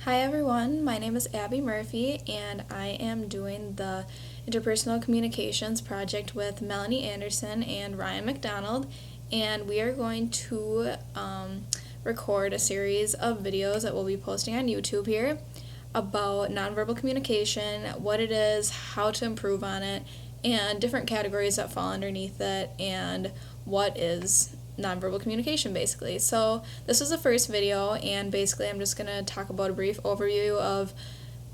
Hi everyone, my name is Abby Murphy and I am doing the interpersonal communications project with Melanie Anderson and Ryan McDonald, and we are going to record a series of videos that we'll be posting on YouTube here about nonverbal communication, what it is, how to improve on it, and different categories that fall underneath it, and what is nonverbal communication basically. So this is the first video, and basically I'm just going to talk about a brief overview of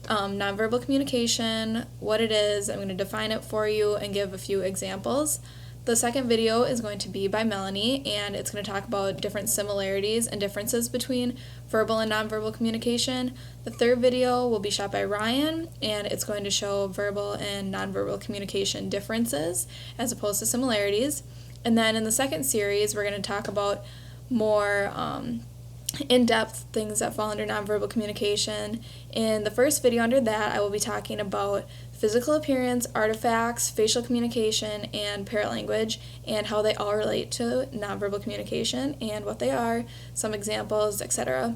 nonverbal communication, what it is. I'm going to define it for you and give a few examples. The second video is going to be by Melanie, and it's going to talk about different similarities and differences between verbal and nonverbal communication. The third video will be shot by Ryan, and it's going to show verbal and nonverbal communication differences as opposed to similarities. And then in the second series, we're going to talk about more in-depth things that fall under nonverbal communication. In the first video under that, I will be talking about physical appearance, artifacts, facial communication, and paralanguage, and how they all relate to nonverbal communication and what they are, some examples, etc.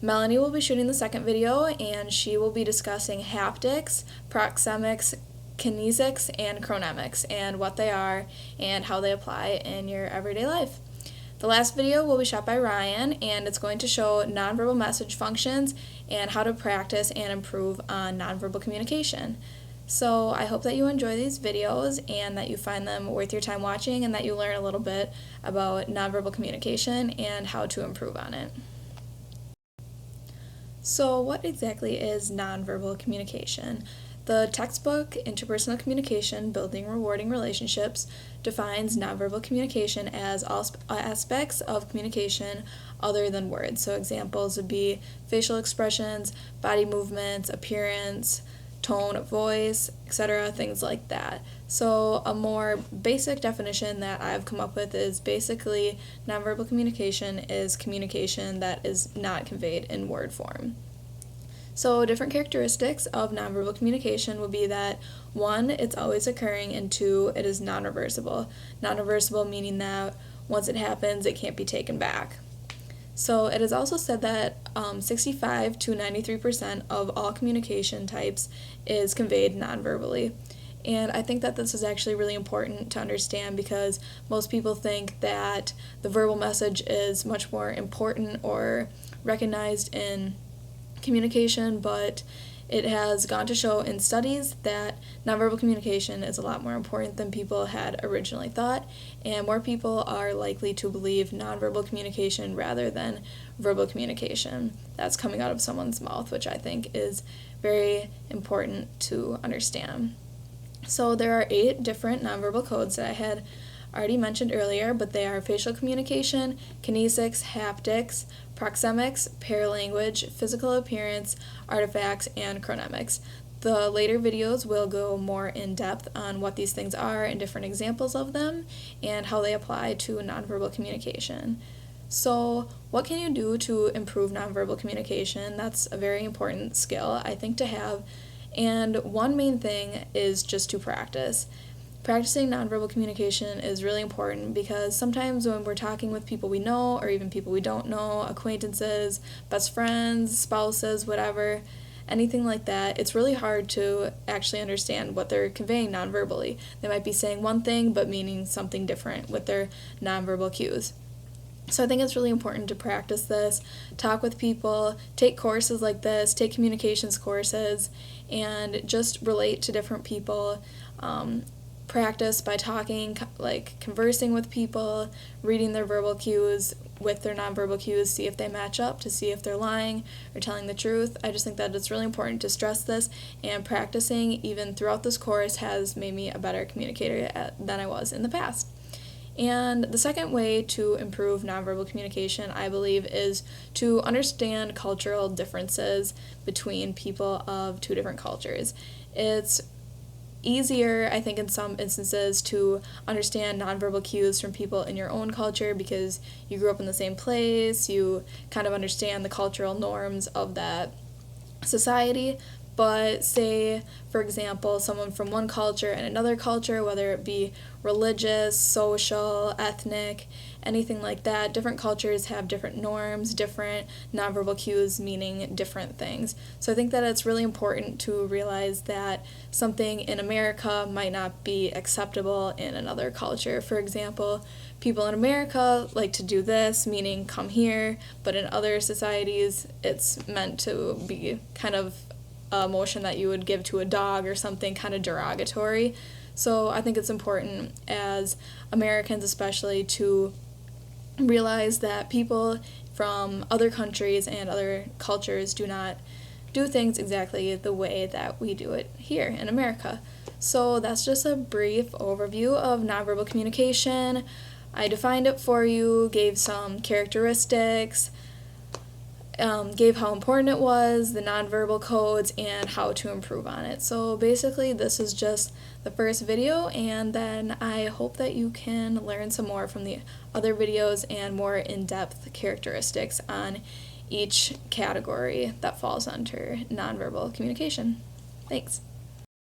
Melanie will be shooting the second video, and she will be discussing haptics, proxemics, kinesics, and chronemics, and what they are and how they apply in your everyday life. The last video will be shot by Ryan, and it's going to show nonverbal message functions and how to practice and improve on nonverbal communication. So I hope that you enjoy these videos and that you find them worth your time watching, and that you learn a little bit about nonverbal communication and how to improve on it. So what exactly is nonverbal communication? The textbook, Interpersonal Communication, Building Rewarding Relationships, defines nonverbal communication as all aspects of communication other than words. So examples would be facial expressions, body movements, appearance, tone of voice, etc., things like that. So a more basic definition that I've come up with is basically nonverbal communication is communication that is not conveyed in word form. So different characteristics of nonverbal communication would be that 1, it's always occurring, and 2, it is non-reversible. Non-reversible meaning that once it happens, it can't be taken back. So it is also said that 65 to 93% of all communication types is conveyed non-verbally. And I think that this is actually really important to understand, because most people think that the verbal message is much more important or recognized in communication, but it has gone to show in studies that nonverbal communication is a lot more important than people had originally thought, and more people are likely to believe nonverbal communication rather than verbal communication that's coming out of someone's mouth, which I think is very important to understand. So there are 8 different nonverbal codes that I had already mentioned earlier, but they are facial communication, kinesics, haptics, proxemics, paralanguage, physical appearance, artifacts, and chronemics. The later videos will go more in depth on what these things are and different examples of them and how they apply to nonverbal communication. So what can you do to improve nonverbal communication? That's a very important skill, I think, to have. And one main thing is just to practice. Practicing nonverbal communication is really important, because sometimes when we're talking with people we know, or even people we don't know, acquaintances, best friends, spouses, whatever, anything like that, it's really hard to actually understand what they're conveying nonverbally. They might be saying one thing but meaning something different with their nonverbal cues. So I think it's really important to practice this, talk with people, take courses like this, take communications courses, and just relate to different people. Practice by talking, like conversing with people, reading their verbal cues with their nonverbal cues, see if they match up, to see if they're lying or telling the truth. I just think that it's really important to stress this, and practicing even throughout this course has made me a better communicator than I was in the past. And the second way to improve nonverbal communication, I believe, is to understand cultural differences between people of 2 different cultures. It's easier, I think, in some instances to understand nonverbal cues from people in your own culture, because you grew up in the same place, you kind of understand the cultural norms of that society. But say, for example, someone from one culture and another culture, whether it be religious, social, ethnic, anything like that, different cultures have different norms, different nonverbal cues meaning different things. So I think that it's really important to realize that something in America might not be acceptable in another culture. For example, people in America like to do this, meaning come here, but in other societies it's meant to be kind of a motion that you would give to a dog or something kind of derogatory. So I think it's important as Americans especially to realize that people from other countries and other cultures do not do things exactly the way that we do it here in America. So that's just a brief overview of nonverbal communication. I defined it for you, gave some characteristics, gave how important it was, the nonverbal codes, and how to improve on it. So basically this is just the first video, and then I hope that you can learn some more from the other videos and more in-depth characteristics on each category that falls under nonverbal communication. Thanks.